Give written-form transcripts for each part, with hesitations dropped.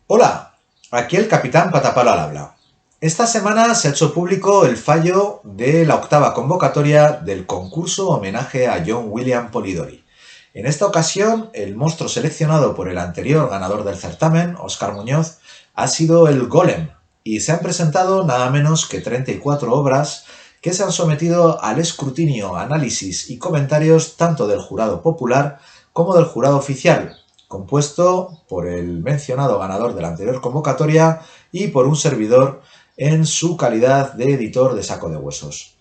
Hola, aquí el capitán Patapalo al habla. Esta semana se ha hecho público el fallo de la octava convocatoria del concurso homenaje a John William Polidori. En esta ocasión, el monstruo seleccionado por el anterior ganador del certamen, Óscar Muñoz, ha sido el Golem, y se han presentado nada menos que 34 obras que se han sometido al escrutinio, análisis y comentarios tanto del jurado popular como del jurado oficial, compuesto por el mencionado ganador de la anterior convocatoria y por un servidor en su calidad de editor de Saco de Huesos.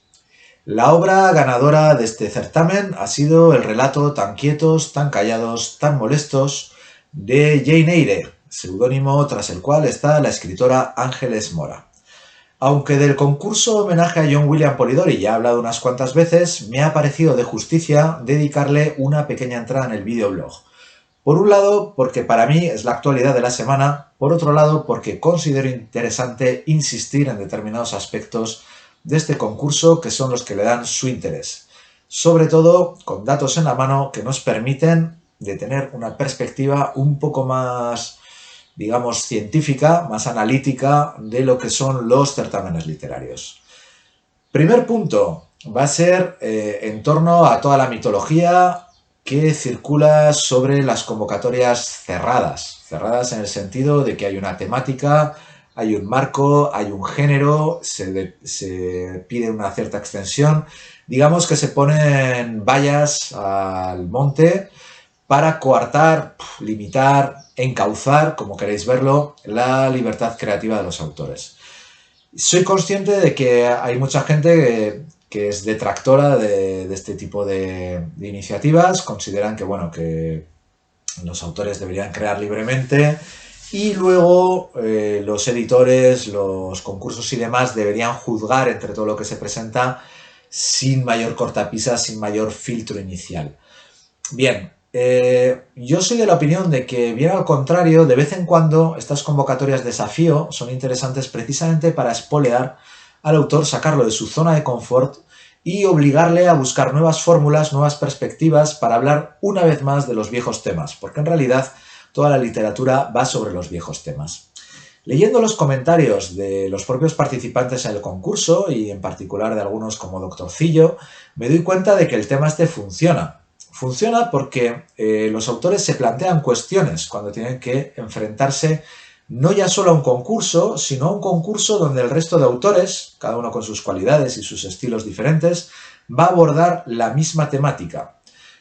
La obra ganadora de este certamen ha sido el relato Tan quietos, tan callados, tan molestos de Jane Eyre, seudónimo tras el cual está la escritora Ángeles Mora. Aunque del concurso homenaje a John William Polidori ya he hablado unas cuantas veces, me ha parecido de justicia dedicarle una pequeña entrada en el videoblog. Por un lado, porque para mí es la actualidad de la semana, por otro lado, porque considero interesante insistir en determinados aspectos de este concurso que son los que le dan su interés, sobre todo con datos en la mano que nos permiten de tener una perspectiva un poco más, digamos, científica, más analítica de lo que son los certámenes literarios. Primer punto va a ser en torno a toda la mitología que circula sobre las convocatorias cerradas en el sentido de que hay una temática, hay un marco, hay un género, se pide una cierta extensión, digamos que se ponen vallas al monte para coartar, limitar, encauzar, como queréis verlo, la libertad creativa de los autores. Soy consciente de que hay mucha gente que es detractora de este tipo de iniciativas, consideran que, bueno, que los autores deberían crear libremente y luego los editores, los concursos y demás deberían juzgar entre todo lo que se presenta sin mayor cortapisa, sin mayor filtro inicial. Bien, yo soy de la opinión de que, bien al contrario, de vez en cuando estas convocatorias de desafío son interesantes precisamente para espolear al autor, sacarlo de su zona de confort y obligarle a buscar nuevas fórmulas, nuevas perspectivas para hablar una vez más de los viejos temas, porque en realidad toda la literatura va sobre los viejos temas. Leyendo los comentarios de los propios participantes en el concurso, y en particular de algunos como Doctorcillo, me doy cuenta de que el tema este funciona. Funciona porque los autores se plantean cuestiones cuando tienen que enfrentarse no ya solo a un concurso, sino a un concurso donde el resto de autores, cada uno con sus cualidades y sus estilos diferentes, va a abordar la misma temática.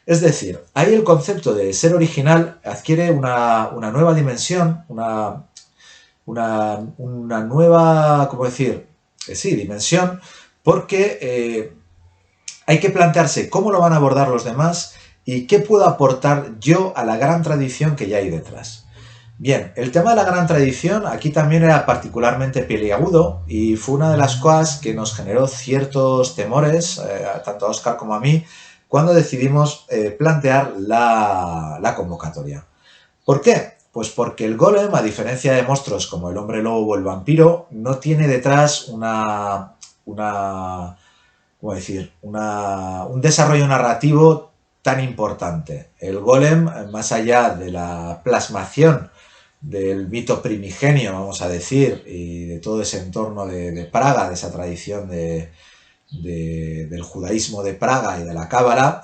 Es decir, ahí el concepto de ser original adquiere una nueva dimensión, una nueva, ¿cómo decir? Sí, dimensión, porque hay que plantearse cómo lo van a abordar los demás y qué puedo aportar yo a la gran tradición que ya hay detrás. Bien, el tema de la gran tradición aquí también era particularmente peliagudo y fue una de las cosas que nos generó ciertos temores, tanto a Óscar como a mí, cuando decidimos plantear la convocatoria. ¿Por qué? Pues porque el golem, a diferencia de monstruos como el hombre lobo o el vampiro, no tiene detrás ¿cómo decir? Un desarrollo narrativo tan importante. El golem, más allá de la plasmación del mito primigenio, vamos a decir, y de todo ese entorno de Praga, de esa tradición del judaísmo de Praga y de la cábala,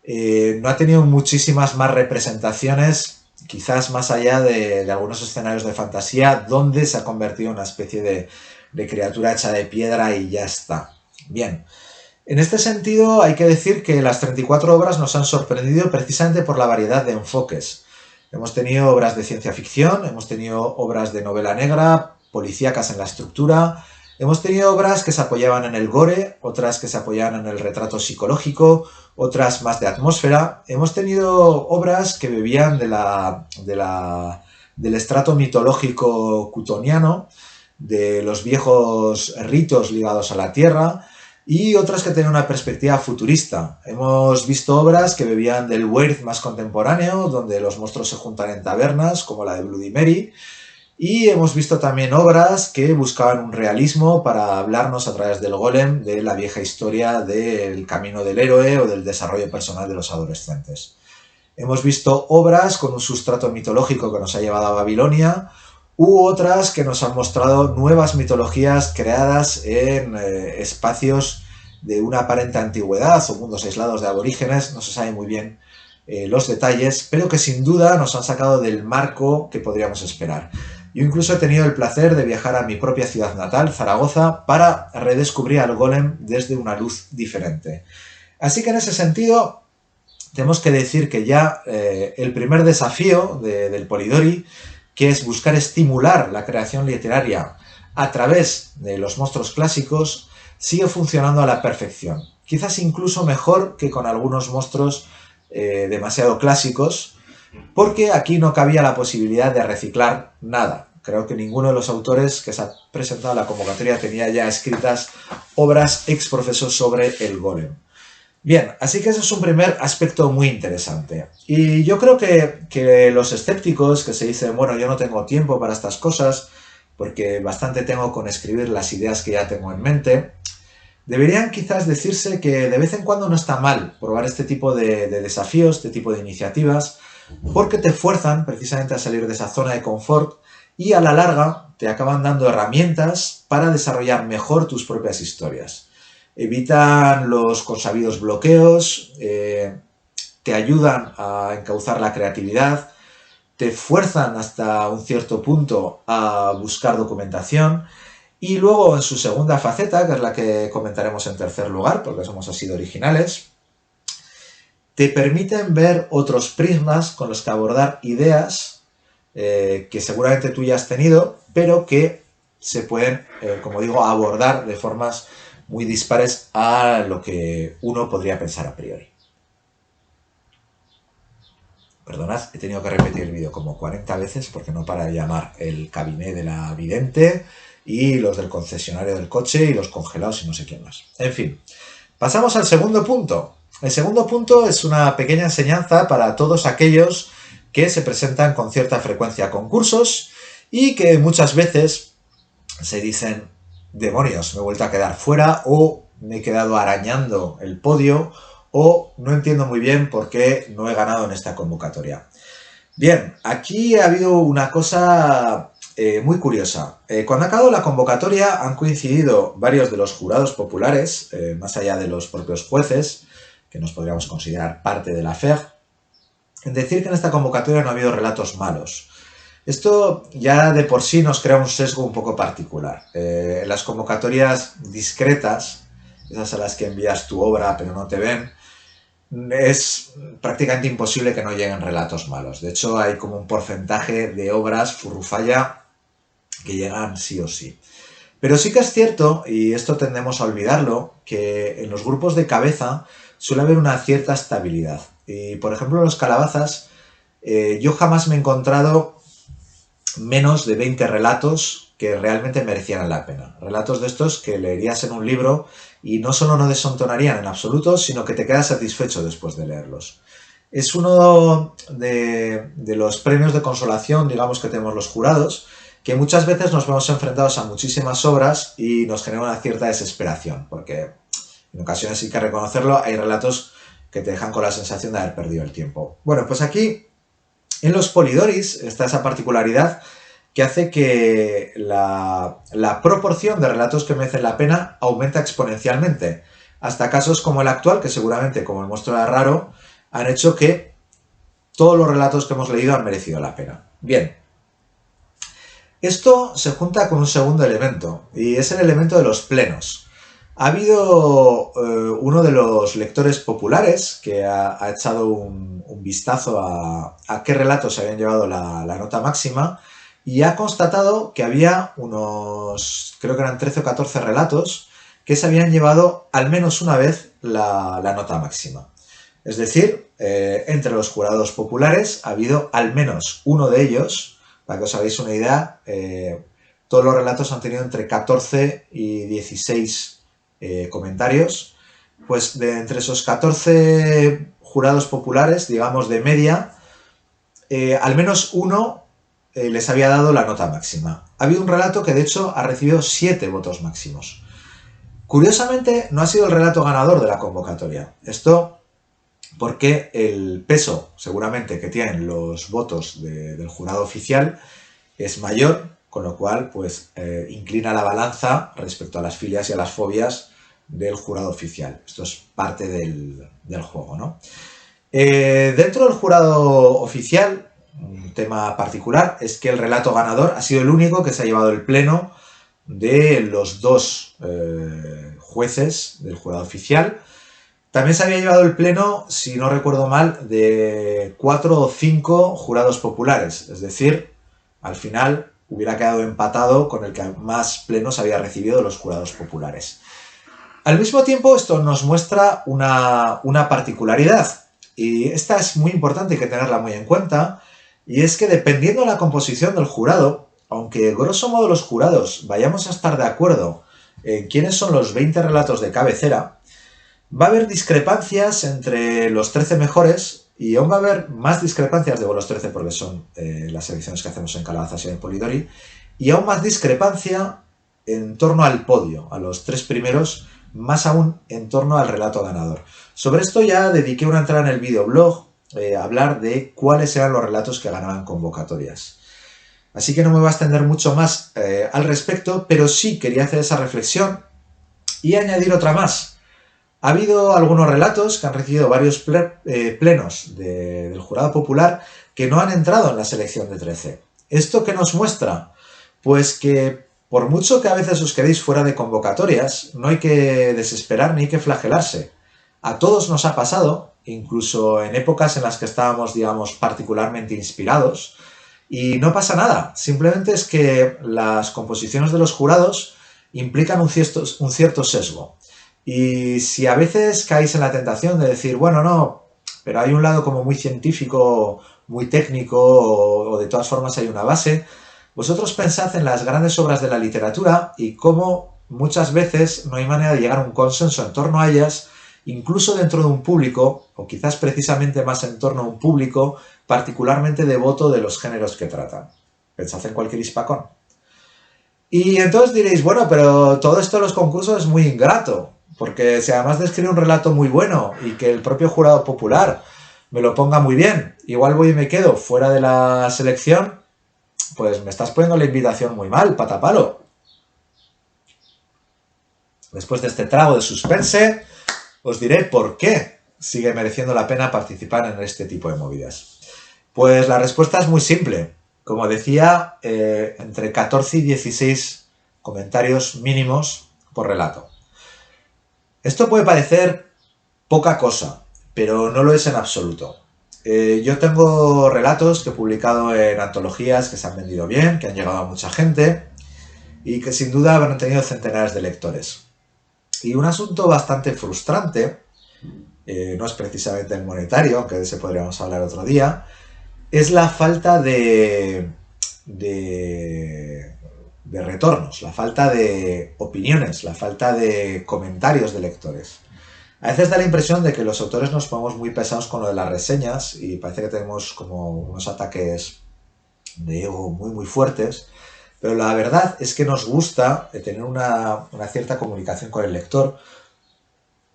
no ha tenido muchísimas más representaciones, quizás más allá de algunos escenarios de fantasía, donde se ha convertido en una especie de criatura hecha de piedra y ya está. Bien, en este sentido hay que decir que las 34 obras nos han sorprendido precisamente por la variedad de enfoques. Hemos tenido obras de ciencia ficción, hemos tenido obras de novela negra, policíacas en la estructura, hemos tenido obras que se apoyaban en el gore, otras que se apoyaban en el retrato psicológico, otras más de atmósfera. Hemos tenido obras que bebían del estrato mitológico cutoniano, de los viejos ritos ligados a la tierra, y otras que tienen una perspectiva futurista. Hemos visto obras que bebían del weird más contemporáneo, donde los monstruos se juntan en tabernas, como la de Bloody Mary, y hemos visto también obras que buscaban un realismo para hablarnos a través del golem de la vieja historia del camino del héroe o del desarrollo personal de los adolescentes. Hemos visto obras con un sustrato mitológico que nos ha llevado a Babilonia, u otras que nos han mostrado nuevas mitologías creadas en espacios de una aparente antigüedad o mundos aislados de aborígenes, no se sabe muy bien los detalles, pero que sin duda nos han sacado del marco que podríamos esperar. Yo incluso he tenido el placer de viajar a mi propia ciudad natal, Zaragoza, para redescubrir al golem desde una luz diferente. Así que en ese sentido, tenemos que decir que ya el primer desafío del Polidori, que es buscar estimular la creación literaria a través de los monstruos clásicos, sigue funcionando a la perfección. Quizás incluso mejor que con algunos monstruos demasiado clásicos, porque aquí no cabía la posibilidad de reciclar nada. Creo que ninguno de los autores que se ha presentado a la convocatoria tenía ya escritas obras ex profeso sobre el golem. Bien, así que ese es un primer aspecto muy interesante. Y yo creo que los escépticos que se dicen, bueno, yo no tengo tiempo para estas cosas, porque bastante tengo con escribir las ideas que ya tengo en mente, deberían quizás decirse que de vez en cuando no está mal probar este tipo de desafíos, este tipo de iniciativas, porque te fuerzan precisamente a salir de esa zona de confort y a la larga te acaban dando herramientas para desarrollar mejor tus propias historias. Evitan los consabidos bloqueos, te ayudan a encauzar la creatividad, te fuerzan hasta un cierto punto a buscar documentación y luego en su segunda faceta, que es la que comentaremos en tercer lugar, porque somos así de originales, te permiten ver otros prismas con los que abordar ideas que seguramente tú ya has tenido, pero que se pueden, como digo, abordar de formas muy dispares a lo que uno podría pensar a priori. Perdonad, he tenido que repetir el vídeo como 40 veces porque no para de llamar el cabinet de la vidente y los del concesionario del coche y los congelados y no sé quién más. En fin, pasamos al segundo punto. El segundo punto es una pequeña enseñanza para todos aquellos que se presentan con cierta frecuencia a concursos y que muchas veces se dicen, demonios, me he vuelto a quedar fuera o me he quedado arañando el podio o no entiendo muy bien por qué no he ganado en esta convocatoria. Bien, aquí ha habido una cosa muy curiosa. Cuando ha acabado la convocatoria han coincidido varios de los jurados populares, más allá de los propios jueces, que nos podríamos considerar parte de la FEG, en decir que en esta convocatoria no ha habido relatos malos. Esto ya de por sí nos crea un sesgo un poco particular. En las convocatorias discretas, esas a las que envías tu obra pero no te ven, es prácticamente imposible que no lleguen relatos malos. De hecho, hay como un porcentaje de obras furrufalla que llegan sí o sí. Pero sí que es cierto, y esto tendemos a olvidarlo, que en los grupos de cabeza suele haber una cierta estabilidad. Y, por ejemplo, en los calabazas, yo jamás me he encontrado menos de 20 relatos que realmente merecieran la pena. Relatos de estos que leerías en un libro y no solo no desentonarían en absoluto, sino que te quedas satisfecho después de leerlos. Es uno de los premios de consolación, digamos, que tenemos los jurados, que muchas veces nos vemos enfrentados a muchísimas obras y nos genera una cierta desesperación, porque en ocasiones, hay que reconocerlo, hay relatos que te dejan con la sensación de haber perdido el tiempo. Bueno, pues aquí en los Polidoris está esa particularidad que hace que la proporción de relatos que merecen la pena aumenta exponencialmente, hasta casos como el actual, que seguramente, como el monstruo era raro, han hecho que todos los relatos que hemos leído han merecido la pena. Bien, esto se junta con un segundo elemento, y es el elemento de los plenos. Ha habido uno de los lectores populares que ha echado un vistazo a qué relatos se habían llevado la nota máxima y ha constatado que había unos, creo que eran 13 o 14 relatos que se habían llevado al menos una vez la nota máxima. Es decir, entre los jurados populares ha habido al menos uno de ellos, para que os hagáis una idea, todos los relatos han tenido entre 14 y 16 comentarios, pues de entre esos 14 jurados populares, digamos de media, al menos uno les había dado la nota máxima. Ha habido un relato que de hecho ha recibido 7 votos máximos. Curiosamente no ha sido el relato ganador de la convocatoria. Esto porque el peso seguramente que tienen los votos del jurado oficial es mayor, con lo cual pues inclina la balanza respecto a las filias y a las fobias del jurado oficial. Esto es parte del juego, ¿no? Dentro del jurado oficial, un tema particular es que el relato ganador ha sido el único que se ha llevado el pleno de los dos jueces del jurado oficial. También se había llevado el pleno, si no recuerdo mal, de 4 o 5 jurados populares. Es decir, al final hubiera quedado empatado con el que más plenos había recibido de los jurados populares. Al mismo tiempo, esto nos muestra una particularidad, y esta es muy importante, hay que tenerla muy en cuenta, y es que dependiendo de la composición del jurado, aunque grosso modo los jurados vayamos a estar de acuerdo en quiénes son los 20 relatos de cabecera, va a haber discrepancias entre los 13 mejores, y aún va a haber más discrepancias, digo los 13 porque son las selecciones que hacemos en Calabazas y en Polidori, y aún más discrepancia en torno al podio, a los 3 primeros, más aún en torno al relato ganador. Sobre esto ya dediqué una entrada en el videoblog a hablar de cuáles eran los relatos que ganaban convocatorias. Así que no me voy a extender mucho más al respecto, pero sí quería hacer esa reflexión y añadir otra más. Ha habido algunos relatos que han recibido varios plenos del jurado popular que no han entrado en la selección de 13. ¿Esto qué nos muestra? Pues que por mucho que a veces os quedéis fuera de convocatorias, no hay que desesperar ni hay que flagelarse. A todos nos ha pasado, incluso en épocas en las que estábamos, digamos, particularmente inspirados, y no pasa nada. Simplemente es que las composiciones de los jurados implican un cierto sesgo. Y si a veces caéis en la tentación de decir, bueno, no, pero hay un lado como muy científico, muy técnico, o de todas formas hay una base, vosotros pensad en las grandes obras de la literatura y cómo muchas veces no hay manera de llegar a un consenso en torno a ellas, incluso dentro de un público, o quizás precisamente más en torno a un público particularmente devoto de los géneros que tratan. Pensad en cualquier hispacón. Y entonces diréis, bueno, pero todo esto de los concursos es muy ingrato, porque si además de escribir un relato muy bueno y que el propio jurado popular me lo ponga muy bien, igual voy y me quedo fuera de la selección, pues me estás poniendo la invitación muy mal, patapalo. Después de este trago de suspense, os diré por qué sigue mereciendo la pena participar en este tipo de movidas. Pues la respuesta es muy simple. Como decía, entre 14 y 16 comentarios mínimos por relato. Esto puede parecer poca cosa, pero no lo es en absoluto. Yo tengo relatos que he publicado en antologías que se han vendido bien, que han llegado a mucha gente y que sin duda habrán tenido centenares de lectores. Y un asunto bastante frustrante, no es precisamente el monetario, aunque de ese podríamos hablar otro día, es la falta de retornos, la falta de opiniones, la falta de comentarios de lectores. A veces da la impresión de que los autores nos ponemos muy pesados con lo de las reseñas y parece que tenemos como unos ataques de ego muy muy fuertes, pero la verdad es que nos gusta tener una cierta comunicación con el lector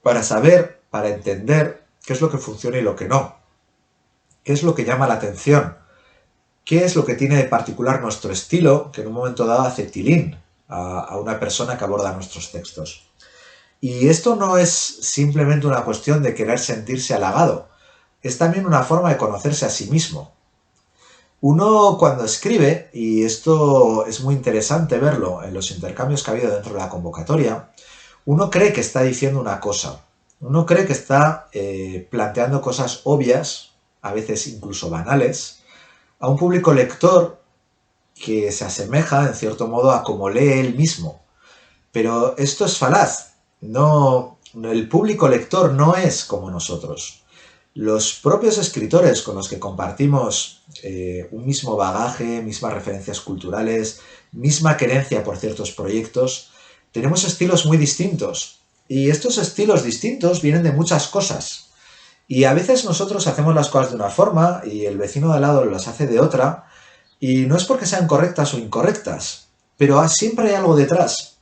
para saber, para entender qué es lo que funciona y lo que no, qué es lo que llama la atención, qué es lo que tiene de particular nuestro estilo, que en un momento dado hace tilín a una persona que aborda nuestros textos. Y esto no es simplemente una cuestión de querer sentirse halagado, es también una forma de conocerse a sí mismo. Uno cuando escribe, y esto es muy interesante verlo en los intercambios que ha habido dentro de la convocatoria, uno cree que está diciendo una cosa, uno cree que está planteando cosas obvias, a veces incluso banales, a un público lector que se asemeja en cierto modo a como lee él mismo. Pero esto es falaz. No, el público lector no es como nosotros. Los propios escritores con los que compartimos un mismo bagaje, mismas referencias culturales, misma querencia por ciertos proyectos, tenemos estilos muy distintos. Y estos estilos distintos vienen de muchas cosas. Y a veces nosotros hacemos las cosas de una forma y el vecino de al lado las hace de otra, y no es porque sean correctas o incorrectas, pero siempre hay algo detrás.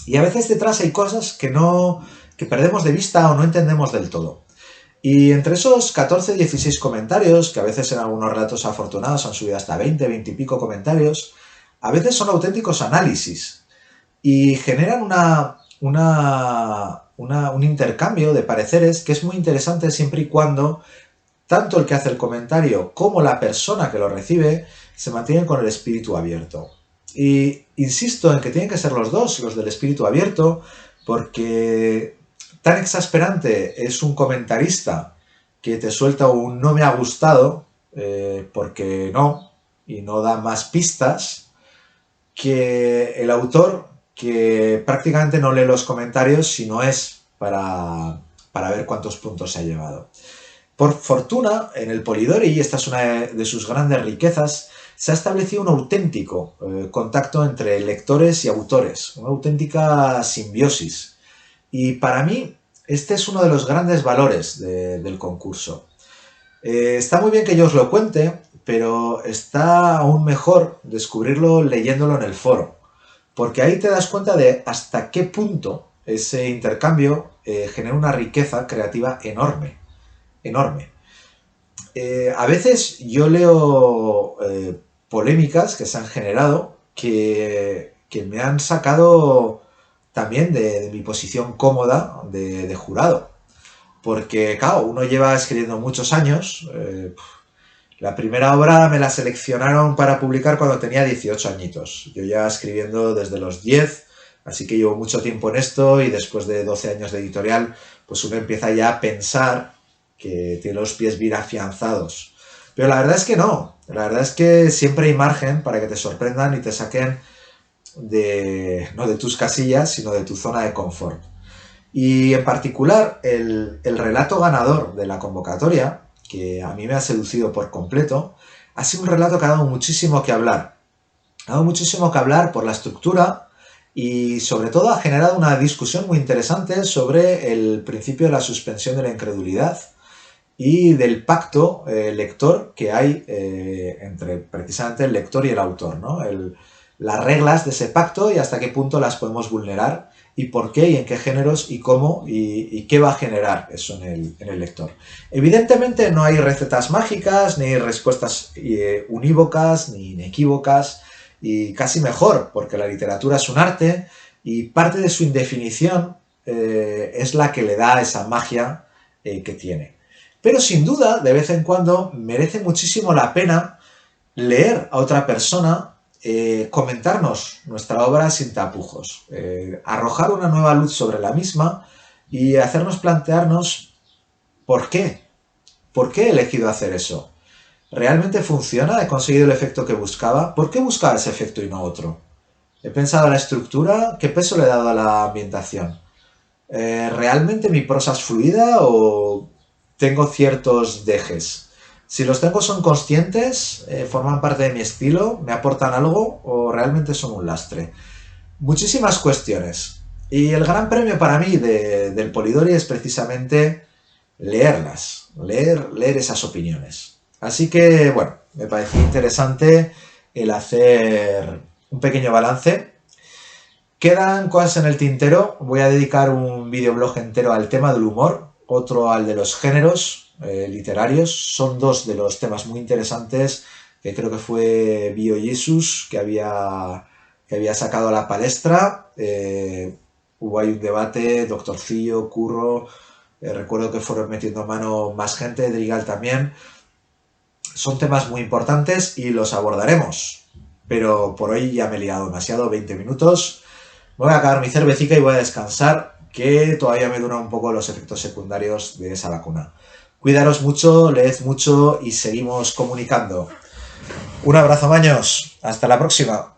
Y a veces detrás hay cosas que perdemos de vista o no entendemos del todo. Y entre esos 14-16 comentarios, que a veces en algunos relatos afortunados han subido hasta 20 y pico comentarios, a veces son auténticos análisis y generan un intercambio de pareceres que es muy interesante siempre y cuando tanto el que hace el comentario como la persona que lo recibe se mantienen con el espíritu abierto. Y insisto en que tienen que ser los dos, los del espíritu abierto, porque tan exasperante es un comentarista que te suelta un no me ha gustado, porque no, y no da más pistas, que el autor que prácticamente no lee los comentarios si no es para ver cuántos puntos se ha llevado. Por fortuna, en el Polidori, y esta es una de sus grandes riquezas, se ha establecido un auténtico contacto entre lectores y autores, una auténtica simbiosis. Y para mí, este es uno de los grandes valores del concurso. Está muy bien que yo os lo cuente, pero está aún mejor descubrirlo leyéndolo en el foro, porque ahí te das cuenta de hasta qué punto ese intercambio genera una riqueza creativa enorme. Enorme. A veces yo leo polémicas que se han generado que me han sacado también de mi posición cómoda de jurado. Porque, claro, uno lleva escribiendo muchos años. La primera obra me la seleccionaron para publicar cuando tenía 18 añitos. Yo ya escribiendo desde los 10, así que llevo mucho tiempo en esto y después de 12 años de editorial, pues uno empieza ya a pensar que tiene los pies bien afianzados. Pero la verdad es que no. La verdad es que siempre hay margen para que te sorprendan y te saquen no de tus casillas, sino de tu zona de confort. Y en particular, el relato ganador de la convocatoria, que a mí me ha seducido por completo, ha sido un relato que ha dado muchísimo que hablar. Ha dado muchísimo que hablar por la estructura y sobre todo ha generado una discusión muy interesante sobre el principio de la suspensión de la incredulidad y del pacto lector que hay entre precisamente el lector y el autor, ¿no? Las reglas de ese pacto y hasta qué punto las podemos vulnerar y por qué y en qué géneros y cómo y qué va a generar eso en el lector. Evidentemente no hay recetas mágicas, ni respuestas unívocas, ni inequívocas, y casi mejor, porque la literatura es un arte y parte de su indefinición es la que le da esa magia que tiene. Pero sin duda, de vez en cuando, merece muchísimo la pena leer a otra persona, comentarnos nuestra obra sin tapujos, arrojar una nueva luz sobre la misma y hacernos plantearnos ¿por qué? ¿Por qué he elegido hacer eso? ¿Realmente funciona? ¿He conseguido el efecto que buscaba? ¿Por qué buscaba ese efecto y no otro? ¿He pensado en la estructura? ¿Qué peso le he dado a la ambientación? ¿Realmente mi prosa es fluida o tengo ciertos dejes? Si los tengo son conscientes, forman parte de mi estilo, me aportan algo o realmente son un lastre. Muchísimas cuestiones. Y el gran premio para mí del Polidori es precisamente leerlas, leer esas opiniones. Así que, bueno, me pareció interesante el hacer un pequeño balance. Quedan cosas en el tintero. Voy a dedicar un videoblog entero al tema del humor, otro al de los géneros literarios. Son dos de los temas muy interesantes que creo que fue Bio Jesus que había sacado a la palestra. Hubo ahí un debate, Doctorcillo, Curro, recuerdo que fueron metiendo mano más gente, Drigal también. Son temas muy importantes y los abordaremos. Pero por hoy ya me he liado demasiado, 20 minutos. Me voy a acabar mi cervecita y voy a descansar, que todavía me duran un poco los efectos secundarios de esa vacuna. Cuidaros mucho, leed mucho y seguimos comunicando. Un abrazo, maños. Hasta la próxima.